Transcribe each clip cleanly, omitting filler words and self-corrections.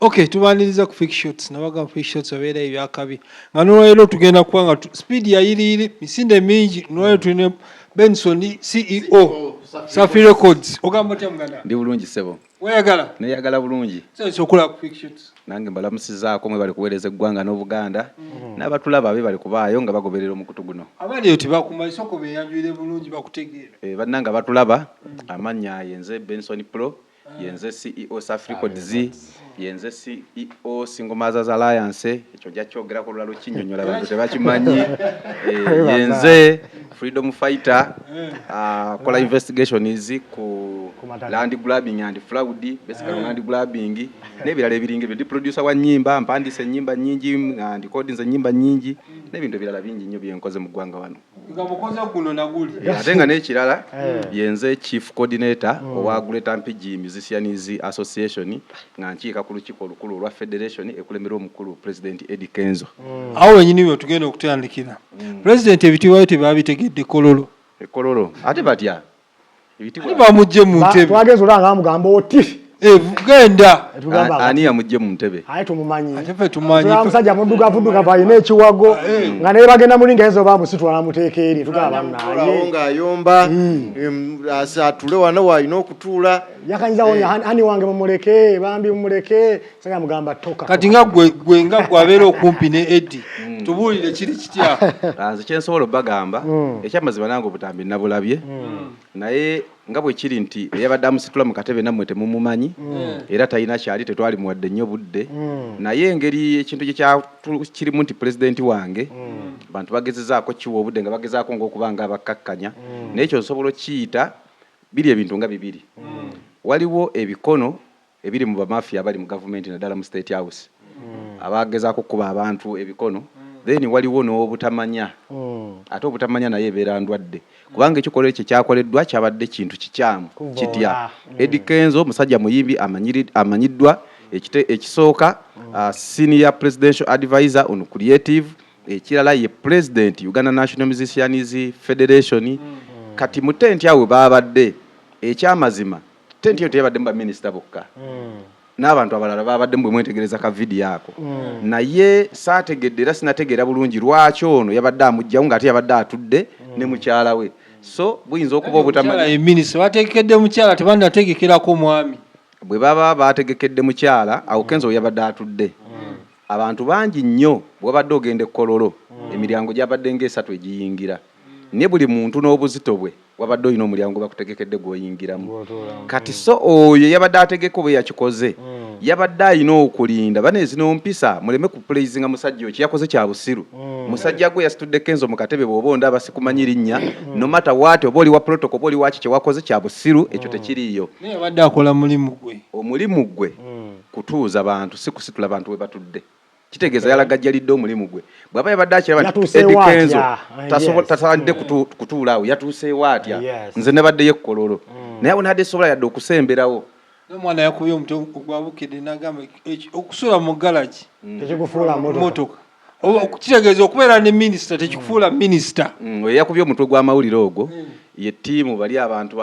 Okay, tubaniriza ku fake shots nabaga fake shots abera ebyakabi nga nolwero tugenda kuwanga speed ya iri misinde mingi nolwero tune Benson CEO Safi Records ogamba tyamuganda ndi bulungi sebo weyagala neyagala bulungi so okola ku fake shots nange mbalamusizaako mwe bali kuweereza eggwanga n'Obuganda n'abatulaba abe bali kubaayo nga bagoberera omukutu guno abali oti bakumaisoko beyanjwire bulungi bakutegeera bannanga batulaba amannya yenze Benson Pro yenze CEO Safi Records yenze CEO Single Mothers Alliance ekyo jakyogera ku lulalo kinyonyola abantu tebakimanyi yenze Freedom Fighter kola investigations ku land grabbing and fraud basically land grabbing n'ebirala ebiringe ndi producer wa nyimba mpandise nyimba nyingi and codings nyimba nyingi n'ebintu ebirala bingi nnyo byenkoze mu ggwanga wano ngamukoze guno naguli atenga n'ekirala yenze chief coordinator owa Greater Mpigi Musicians Association nga nkiika ku lukiiko olukulu olwa federation ekulemera omukulu President Eddie Kenzo awo wenyini bwe tugenda okutandikira President ebitiibwayo tebabitegedde kololo ekololo ate batya ebitiibwa bamugye mu ntebe twageze olanga amugamba oti genda ani yamugye mu ntebe aye tumumanyi ate fe tumanyi musajja muddugavu alina ekiwago nga naye bagenda mulinga ezo bamusitwala muteeka eri tugamba naye ng'ayomba atule wano waalina okutuula yakanyizawo hani wange mumuleke bambi mumuleke sanga mugamba toka kati nga gwe nga gwabeera okumpi ne Eddie tubuulire kiri kitya nze kyensobola obbagamba ekyamazima nange obutambi nabulabye naye nga bwe kiri nti eyabadde amusitula mu katebe nammwe temumumanyi era talina kyali tetwali muwadde nnyo budde naye engeri ekintu kirimu nti pulezidenti wange bantu bagezezaako kiwa obudde nga bagezaako ng'okuba nga abakkakkanya naye ekyo nsobola okiyita biri ebintu nga bibiri waliwo ebikono ebiri mu bamafiya abali mu gavumenti naddala mu State House abagezaako kuba abantu ebikono then waliwo n'obutamanya ate obutamanya naye ebeera ndwadde kubanga ekikolwa ekyo kyakoleddwa kyabadde kintu kikyamu kitya Eddie Kenzo musajja muyimbi amanyiddwa ekisooka senior presidential advisor on creative ekirala ye president Uganda National Musicians Federation kati mu tenti awo babadde ekyamazima tenti yo teyabadde mu minister bokka n'abantu abalala babadde mbwe mwetegereza ka video ako naye saategedde era sinategeera bulungi lwaki ono yabadde amugjawo ng'ate yabadde atudde ne mukyala we so buyinza okuba obutamanya minister bategekedde mukyala tebanategekerako mwami bwe baba bategekedde mukyala awo Kenzo yabadde atudde abantu bangi nnyo bwabadde ogenda ekkololo emiryango gyabadde ng'esatu egiyingira ne buli muntu n'obuzito bwe wabadde olina omulyango bakutegekedde gw'oyingiramu kati so oyo yabadde ategeka bwe yakikoze yabadde alina okulinda baneezi n'ompisa muleme kupulaizinga musajja oyo yakoze kya busiru musajja gwe yasitudde Kenzo mu katebe bw'oba ondaba sikumanyi linnya no matter what oba oli wa protocol oba oli waki kye wakoze kya busiru ekyo tekiriiyo naye yabadde akola mulimu gwe omulimu gwe kutuuza bantu si kusitula bantu we batudde kitegeeza yalagajjalidde omulimu gwe bw'aba yabadde akiraba nti Eddie Kenzo tasaanidde kutuula awo yatuuseewo atya nze nebaddeyo ekkololo naye abo nadde sobola yadde okusemberawo n'omwana yakubye omuti ogwabukidde n'agamba okusula mu galagi tekikufuula motoka kitegeeza okubeera ne minisita tekikufuula minisita oyo yakubye omutwe gw'amawulire ogwo ye ttiimu bali abantu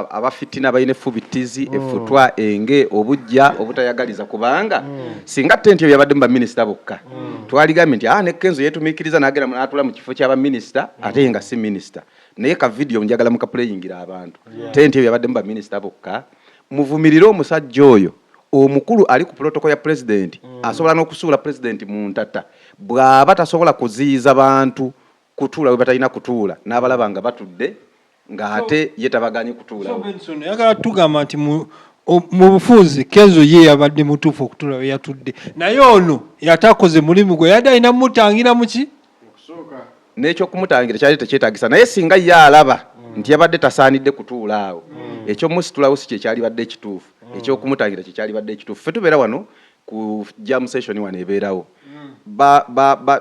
abafitina balina effubitizi effutwa enge obujja obutayagaliza kubanga singa tenti eyo yabadde mu baminisita bokka twaligambye nti ne Kenzo yeetumiikiriza n'agenda n'atula mu kifo ky'abaminisita ate nga si minisita naye ka vidiyo njagala mukapuleyingira abantu tenti eyo yabadde mu baminisita bokka muvumirire omusajja oyo omukulu ali ku protocol ya president asobola n'okusuula president mu ntata bw'aba tasobola kuziyiza bantu kutuula we batalina kutuula n'abalaba nga batudde ng'ate ye tabaganye kutuula Benson yagala tugamba nti mu bufunze Kenzo ye yabadde mutuufu okutuula we yatudde naye ono yatakoze mulimu gwe yadde alina mutangira muki n'ekyokumutangira kyali tekyetagisa naye singa ye alaba nti yabadde tasaanidde kutuula awo ekyomusitulawo si kyekyalibadde ekituufu ekyokumutangira kyekyalibadde ekituufu ffe tubeera wano ku jam session wano ebeerawo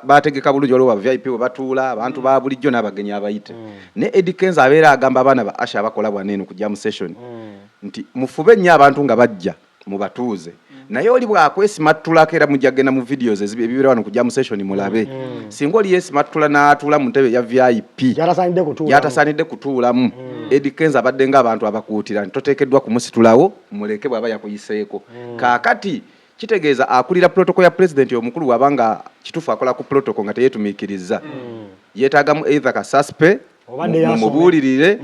bategeka bulungi waliwo ba VIP we batuula abantu ba bulijjo n'abagenyi abayite ne Eddie Kenzo abeera agamba abaana ba Asha abakola bwaneeno ku jam session nti mufube nnyo abantu nga bajja mubatuuze naye oli bwakwesimattulako era mujja genda mu videos ebibeera wano ku jam session mulabe singa oli yesimattula n'atuula mu ntebe ya VIP yatasaanidde kutuulamu Eddie Kenzo abadde ng'abantu abakuutira nti toteekeddwa kumusitulawo muleke bw'aba yakuyiseeko kaakati kitegeeza akulira protocol ya president omukulu wabanga kitufu akola ku protocol nga teyetumiikiriza yeetaagamu either ka suspe mumubuulirire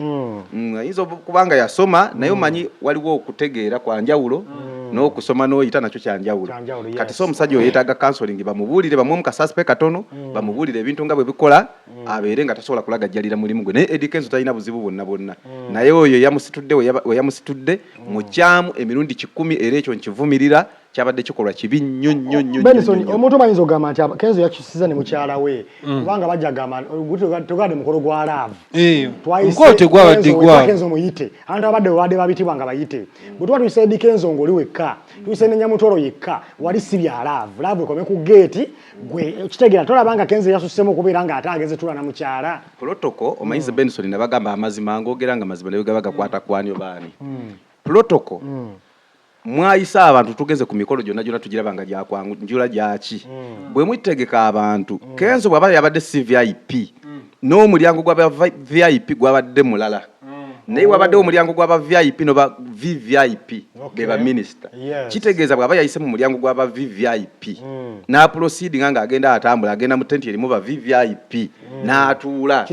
ayinza kubanga yasoma naye omanyi waliwo okutegeera kwa njawulo n'okusoma n'oyita nakyo kyanjawulo kati so omusajja oyo yeetaaga counseling bamubuulire bamuwe mu kasaspe katono bamubuulire ebintu nga bwe bikola abeere nga tasobola kulagajjalira mulimu gwe naye Eddie Kenzo talina buzibu bwonna naye oyo yamusitudde we yamusitudde mukyamu emirundi 10 era ekyo nkivumirira kyabadde kikolwa kibi nnyo. Benson omuntu bayinza ogamba nti Kenzo yakyusiza ne mukyala we kubanga bajja gamba tugade mukolo gwa love mukolo gwabadde gwa Kenzo muyite abantu abadde babitibwa nga bayite bwe tuba tuyise Eddie Kenzo ng'oli wekka tuyise ne Nyamutoro yekka wali si bya love ekome ku gate gwe kitegeera tolabanga Kenzo yasusemu okubeera nga ate ageze tula na mukyala protocol omanyize Benson ne bagamba amazima ng'ogera nga amazima ne bagakwata kwanyo baani protocol mwayisa abantu tugeze ku mikolo gyonna tugirabanga gyakwanjula gyaki bwe mutegeka abantu Kenzo bwaba yabadde CVIP n'omulyango gw'aba VIP gwabadde mulala naye wabadde omulyango gw'aba VIP noba VVIP beba minister kitegeeza bwaba yayise mu mulyango gw'aba VVIP na proceed nga agenda atambula agenda mu tent erimu ba VVIP n'atuula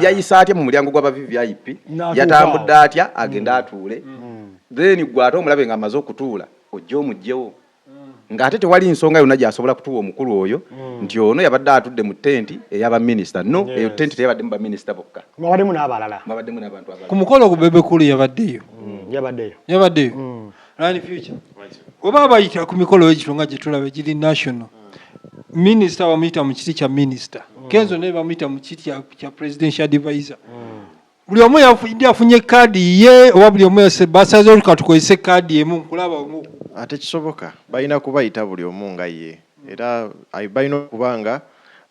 yayisa atya mu mulyango gw'aba VVIP yatambudde atya agenda atuule then gwate omulabe nga amaze okutuula ojja omugyewo ng'ate tewali nsonga yonna gy'asobola kutuwa omukulu oyo nti ono yabadde atudde mu tenti ey'aba minisita no eyo tenti teyabadde mu baminisita bokka mwabaddemu n'abalala mwabaddemu n'abantu abalala ku mukolo gubebe kulu yabaddeyo Run Future oba abayita ku mikolo egito nga gye tulaba giri national minisita bamuyita mu kiti kya minisita Kenzo naye bamuyita mu kiti kya presidential advisor buli omu yafunye kaadi ye oba buli omu basaze oluka tukozese kaadi emu nkulaba omu ate kisoboka balina kubayita buli omu nga ye era balina okubanga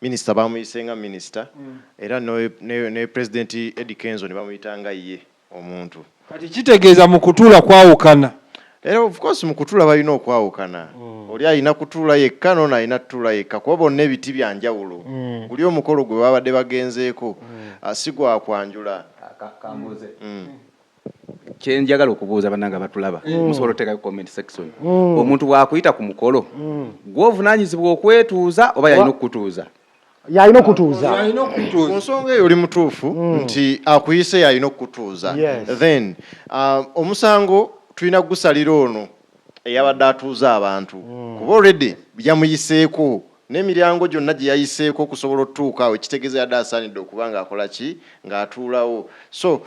minisita bamuyise nga minisita era ne president Eddie Kenzo ne bamuyita nga ye omuntu kati kitegeeza mu kutuula kwawukana era of course mu kutuula balina okwawukana oli alina kutuula yekka n'ono alina kutuula yekka kuba bonna ebiti bya njawulo guli omukolo gwe babadde bagenzeeko si gwakwanjula kambuze kyenjagala okubuuza bannanga batulaba musobola oteekayo comment section omuntu bwakuyita ku mukolo gw'ovunaanyizibwa okwetuuza oba yalina okukutuuza yalina okutuuza ku nsonga eyo oli mutuufu nti akuyise yalina okukutuuza then omusango tulina kugusalira ono eyabadde atuuza abantu kuba already yamuyiseeko n'emiryango gyonna gye yayiseeko okusobola otutuuka awo ekitegeeza yadde asaanidde okuba ng'akola ki ng'atuulawo so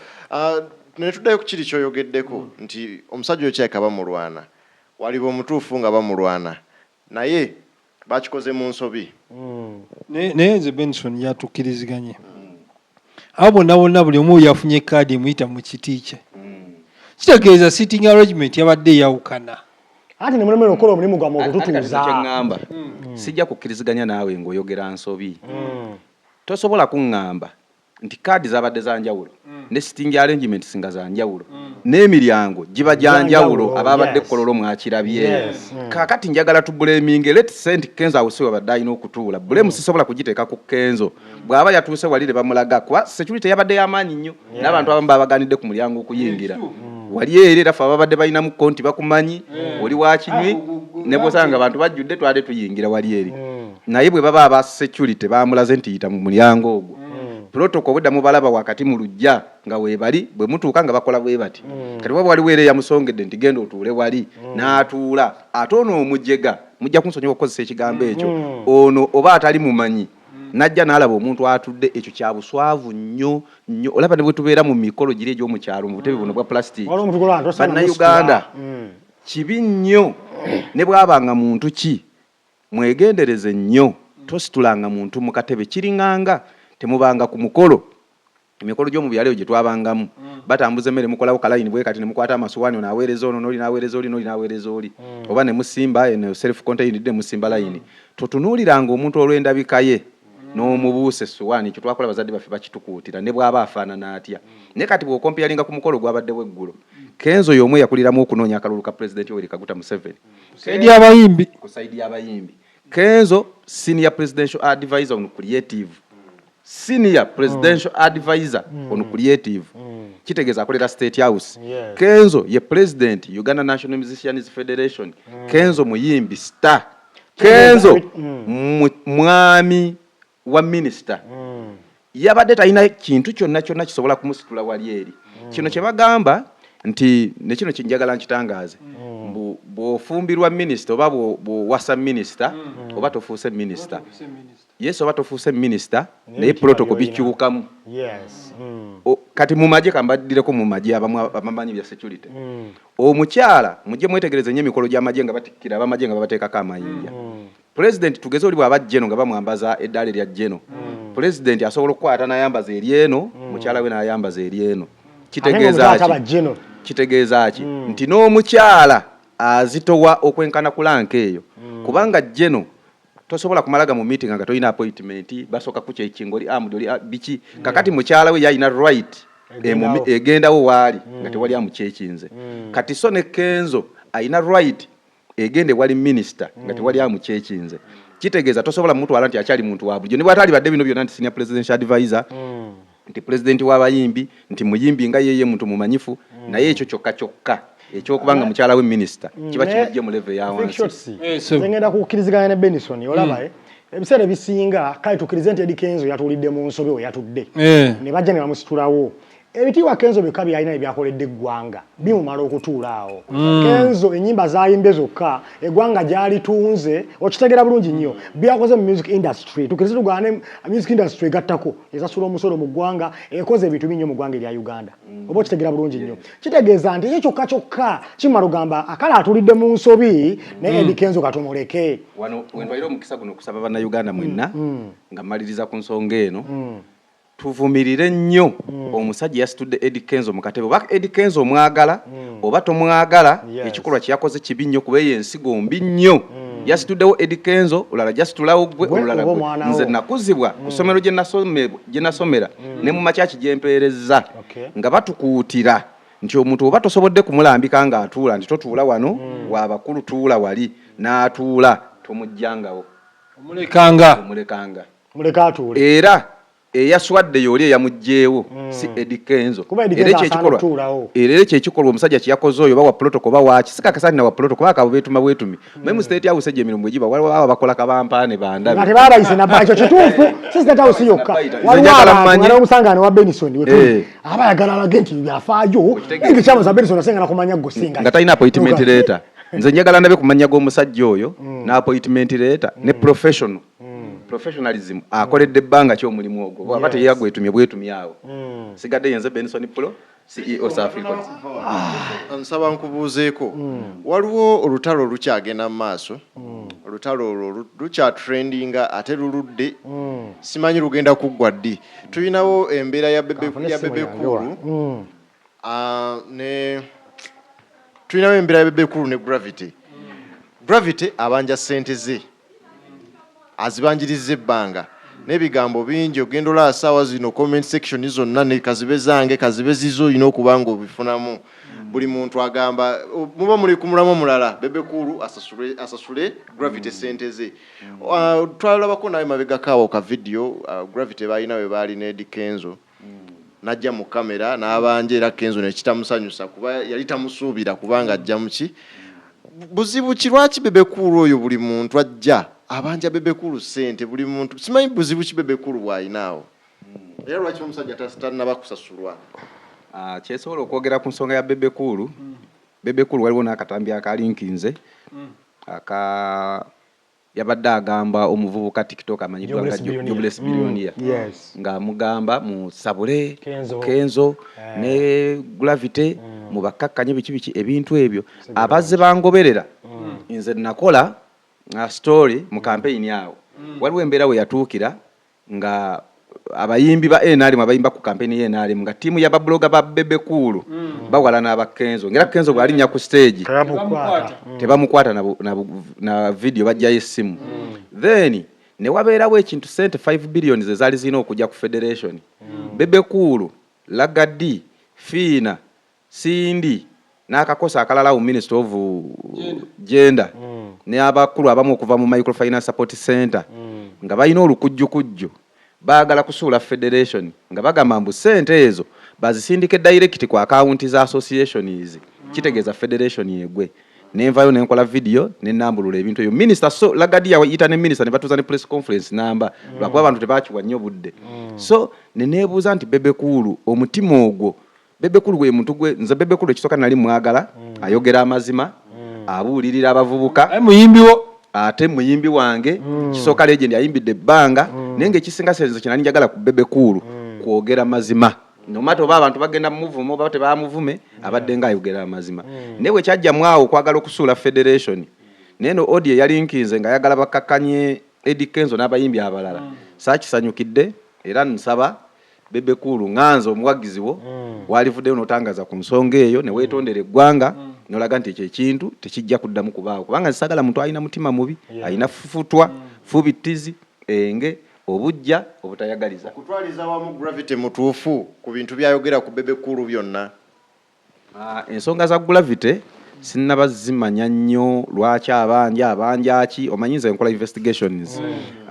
ne tuddayo ku kiri kyoyogeddeko nti omusajja oyo kyaka bamulwana waliba omutuufu nga bamulwana naye bakikoze mu nsobi naye nze Benson yatukkiriziganye abo bonna buli omu yafunye kaadi emuyita mu kiti kye kitegeeza sitting arrangement yabadde eyawukana ate ne mulemera okukola omulimu gwammwe okututuuza kyeŋŋamba sijja kukkiriziganya naawe ng'oyogera nsobi tosobola kuŋŋamba nti kaadi zabadde za njawulo ne sitting arrangement singa za njawulo n'emiryango giba gya njawulo ababadde kololo mwakirabye kaakati njagala tubuleminge let sent Kenzo awusiwe badde alina okutuula bulemu sisobola kugiteeka ku Kenzo bw'aba yatuuse walire bamulaga kuba security yabadde y'amaanyi nnyo n'abantu abamu babaganidde ku mulyango okuyingira wali era ffe ababadde balinamu konti bakumanyi oli wakinywi ne bw'osanga abantu bajjudde twade tuyingira wali eri naye bwe baba aba security bamulaze nti yita mu mulyango ogwo protocol bwedda mubalaba wakati mu lujja nga weebali bwe mutuuka nga bakola bwe bati kati waba waliwo era yamusongedde nti genda otuule wali n'atuula ate ono omujjega mujja kunsonyiwa okukozesa ekigambo ekyo ono oba atali mumanyi najja n'alaba omuntu atudde ekyo kya buswavu nnyo olaba ne bwe tubeera mu mikolo giri egy'omukyalo mu butebe buno bwa plastic bannayuganda kibi nnyo ne bw'abanga muntu ki mwegendereze nnyo tositulanga muntu mu katebe kiringanga temubanga ku mukolo emikolo gy'omu byalo gye twabangamu batambuza emmere mukolawo kalayini bwe kati ne mukwata amasuwaani ono aweereza ono n'oli n'aweereza oli n'oli n'aweereza oli oba ne musimba eno self contained musimba layini totunuuliranga omuntu olw'endabika ye n'omubuuse essuwaani ekyo twakola bazadde baffe bakitukuutira ne bw'aba afaanana atya naye kati bw'okompeyalinga ku mukolo gwabaddewo eggulo Kenzo y'omu yakuliramu okunoonya akalulu ka Pulezidenti Yoweri Kaguta Museveni ku saidi y'abayimbi Kenzo senior presidential advisor on creative senior presidential advisor on creative kitegeeza akolera State House. Kenzo ye president Uganda National Musicians Federation. Kenzo muyimbi star. Kenzo mwami wa minister. Yabadde talina kintu kyonna kyonna kisobola kumusitula wali eri. Kino kye bagamba nti ne kino kinjagala nkitangaze. Bw'ofumbirwa minister oba bw'owasa minister oba tofuuse minister. Yes, oba tofuuse minister naye protocol bikyukamu. Kati mu magye kambaddireko mu magye abamanyi bya security. Omukyala mujje mwetegereze nnyo emikolo gy'amagye nga batikkira abamagye nga babateekako amayinja. President tugeze oli bw'aba jeno nga bamwambaza eddaala erya jeno. President asobola okukwata n'ayambaza eri eno, mukyala we n'ayambaza eri eno. Kitegeeza ki nti n'omukyala azitowa okwenkana ku lanka eyo kubanga jeno tosobola kumalaga mu meeting nga toyina appointment basoka ku kyekingoli amudoli biki kakati mukyala we yayina right egendawo waali nga tewali amukyekinze kati so ne Kenzo ayina right egende wali minister nga tewali amukyekinze kitegeeza tosobola mutwala nti akyali muntu wa bulijjo ne bwatali badde bino byonna nti senior presidential advisor nti president w'abayimbi nti muyimbi nga yeye muntu mumanyifu naye ekyo kyokka ekyokubanga mukyala we minister kiba kimujje mu level ya wansi. Ngenda kukkiriziganya ne Benson olaba ebiseera bisinga kale tukkirize nti Eddie Kenzo yatulidde mu nsobe we yatudde ne bajja ne bamusitulawo ebitiibwa Kenzo bika byalina ebyakoledde eggwanga bimumala okutuula awo. Kenzo ennyimba zayimbe zokka eggwanga gyalitunze okitegera bulungi nnyo byakoze mu music industry tukkirize tugane music industry gattako esasula omusolo mu ggwanga ekoze ebintu bingi mu ggwanga erya Uganda oba okitegera bulungi nnyo kitegeeza nti ekyo kyokka kimala ogamba akala atulidde mu nsobi ne Eddie Kenzo katumuleke wano wentwalira omukisa guno okusaba bannayuganda mwenna nga mmaliriza ku nsonga eno tuvumirire nnyo omusajja yasitudde Eddie Kenzo mu katebe oba Eddie Kenzo omwagala oba tomwagala ekikolwa kyeyakoze kibi nnyo kuba ensigo mbi nnyo yasituddewo Eddie Kenzo olala jasitulawo gwe olala nze nakuzibwa ku ssomero gye nasomera ne mu makyaki gye mpeerezza nga batukuutira nti omuntu oba tosobodde kumulambika ng'atuula nti totuula wano w'abakulu tuula wali n'atuula tomujjangawo omulekanga era eyaswadde yoli eyamugjeewo si Eddie Kenzo era ekyekikolwa omusajja kyeyakoze oyo bawa protocol bawa kisikakasani na wa protocol bakabo betuma bwetumi mu State House ejje emirimu egiba waliwo bakola kabampaane bandabe ate babayise na bakyo kituufu si State House yokka waliwo omusangano wa Benson wetuli abayagala alage nti byafaayo ebikyamo za Benson asengana kumanya gosinga nga talina appointment letter nze njagala ndabe kumanya g'omusajja oyo na appointment letter ne professionalism akoledde ebbanga ky'omulimu ogwo bw'aba teyagwetumye bwetumye awo sigadde yenze Benson Pulo CEO South Africa. Nsaba nkubuuzeeko waliwo olutalo olukyagenda mu maaso olutalo olwo lukya trendinga ate luludde simanyi lugenda kuggwa ddi tulinawo embeera ya Bebekulu ne tulinawo embeera ya Bebekulu ne Gravity abanja ssente ze azibanjiriza ebbanga n'ebigambo bingi ogenda olaba ssaawa zino comment section zonna ne kazibe zange kazibe zizo olina okuba nga obifunamu buli muntu agamba muba muli ku mulamu mulala Bebekulu asasule Gravity ssente ze twalabako nawe mabegakaawo ka video Gravity balina we baali ne Eddie Kenzo najja mu kamera n'abanja era Kenzo nekitamusanyusa kuba yali tamusuubira kubanga ajja muki buzibu ki lwaki Bebekulu oyo buli muntu ajja abanja Bebekulu ssente buli muntu simanyi buzibu ki Bebekulu bw'alinaawo era lwaki omusajja tatanaba kusasulwa kyesobola okwogera ku nsonga ya Bebekulu waliwo n'akatambi akalinkinze yabadde agamba omuvubuka TikTok amanyibwa nga Jobless Billionaire nga mugamba mu Sabule Kenzo ne Gravity mu bakkakkanye biki ebintu ebyo abazze bangoberera nze nakola story mu campaign yawo waliwo embeera we yatuukira nga abayimbi ba NRM abayimba ku campaign ye NRM nga tiimu ya babloga ba Bebekulu bawala n'aba Kenzo ngera Kenzo bw'alinnya ku stage tebamukwata na video bajjayo essimu then ne wabeerawo ekintu sente 5 billion ze zaali zirina okujja ku federation Bebekulu Lagadi Fiina Sindi n'akakosa akalala mu Minister of Gender ne abakulu abamu okuva mu Microfinance Support Center nga balina olukujjukujju baagala kusuula federation nga bagamba mbu ssente ezo bazisindike direct ku account za associations kitegeeza federation yegwe nenvayo nenkola video nenambulula ebintu ebyo minister so Lagadia yita ne minister ne batuza ne press conference namba lwakuba abantu tebakiwa nnyo budde so neneebuuza nti Bebekulu omutima ogwo Bebekulu gwe muntu gwe nze Bebekulu ekisooka nali mwagala ayogera amazima abuulirira abavubuka muyimbiwo ate muyimbi wange kisooka legend ayimbidde ebbanga naye ng'ekisinga senze kye nali njagala ku Bebekulu kwogera mazima nomato oba abantu bagenda mu muvumo oba tebamuvume abadde nga ayogera amazima naye bwe kyajja mwawo okwagala okusuula federation neno audio yali nkinze nga ayagala bakakkanye Eddie Kenzo n'abayimbi abalala saakisanyukidde era nsaba Bebekulu nganzo omuwagizi wo walivuddeyo n'otangaza ku nsonga eyo ne weetondera eggwanga nolaga nti ekyo ekintu tekijja kuddamu kubaawo kubanga nsagala muntu alina mutima mubi alina fufutwa fubitizi enge obujja obutayagaliza kutwaliza wamu gravity mutuufu ku bintu byayogera ku Bebekulu byonna ensonga za gravity sinnabazimanya nnyo lwaki abanja ki omanyiza enkola investigations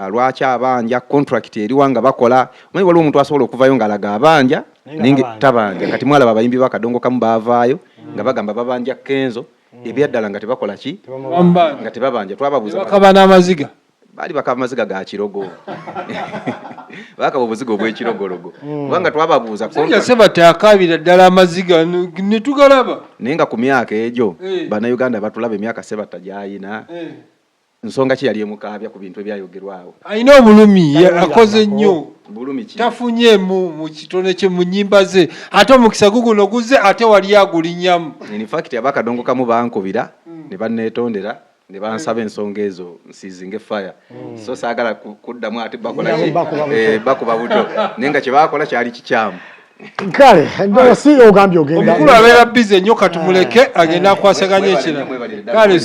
lwaki abanja contract eriwanga bakola omanyi waliwo omuntu asobola okuvayo ng'alaga abanja ninge tabanja kati mwalaba abayimbi bakadongo kamu baavaayo nga bagamba babanja Kenzo ebyaddala nga tebakola ki nga tebabanja twababuuza bakaba n'amaziga bali bakaba amaziga ga kirogo bakaba obuziga obw'ekirogologo kubanga twababuuza seba teakabira ddala amaziga ne tugalaba naye nga ku myaka egyo bannayuganda batulaba emyaka seba tajayina nsonga ki yali emukaabya ku bintu ebyayogerwawo alina obulumi akoze nnyo bulumi ki tafunye mu kitone kye mu nnyimba ze ate omukisa guguno guze ate wali agulinnyamu in fact abakadongo kamu bankubira ne banneetondera ne bansaba ensonga ezo nsizinge fire so saagala kuddamu ate bakola bakuba buto naye nga kye bakola kyali kikyamu kale ndo si ogambye ogenda omukulu abeera bize nnyo katumuleke agenda akwasaganya ekirala kale